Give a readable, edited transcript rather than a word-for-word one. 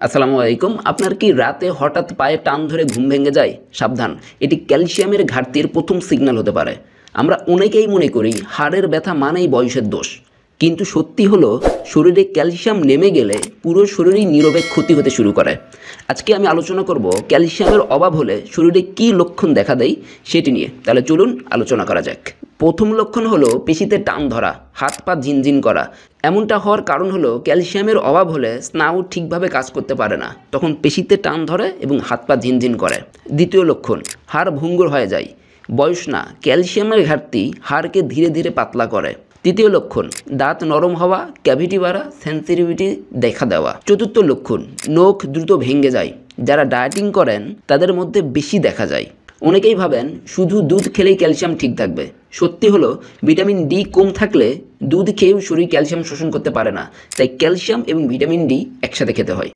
আসসালামু আলাইকুম। আপনার কি রাতে হঠাৎ পায়ে টান ধরে ঘুম ভেঙে যায়? সাবধান, এটি ক্যালসিয়ামের ঘাটতির প্রথম সিগন্যাল হতে পারে। আমরা অনেকেই মনে করি হাড়ের ব্যথা মানেই বয়সের দোষ, কিন্তু সত্যি হলো শরীরে ক্যালসিয়াম নেমে গেলে পুরো শরীরেই নীরবে ক্ষতি হতে শুরু করে। আজকে আমি আলোচনা করব ক্যালসিয়ামের অভাব হলে শরীরে কী লক্ষণ দেখা দেয় সেটি নিয়ে। তাহলে চলুন আলোচনা করা যাক। প্রথম লক্ষণ হলো পেশিতে টান ধরা, হাত পা ঝিনঝিন করা। এমনটা হওয়ার কারণ হলো ক্যালসিয়ামের অভাব হলে স্নায়ু ঠিকভাবে কাজ করতে পারে না, তখন পেশিতে টান ধরে এবং হাত পা ঝিনঝিন করে। দ্বিতীয় লক্ষণ, হাড় ভঙ্গুর হয়ে যায়। বয়স না, ক্যালসিয়ামের ঘাটতি হাড়কে ধীরে ধীরে পাতলা করে। তৃতীয় লক্ষণ, দাঁত নরম হওয়া, ক্যাভিটি বাড়া, সেন্সিটিভিটি দেখা দেওয়া। চতুর্থ লক্ষণ, নখ দ্রুত ভেঙে যায়। যারা ডায়েটিং করেন তাদের মধ্যে বেশি দেখা যায়। অনেকেই ভাবেন শুধু দুধ খেলেই ক্যালসিয়াম ঠিক থাকবে। সত্যি হলো ভিটামিন ডি কম থাকলে দুধ খেয়েও শরীর ক্যালসিয়াম শোষণ করতে পারে না, তাই ক্যালসিয়াম এবং ভিটামিন ডি একসাথে খেতে হয়।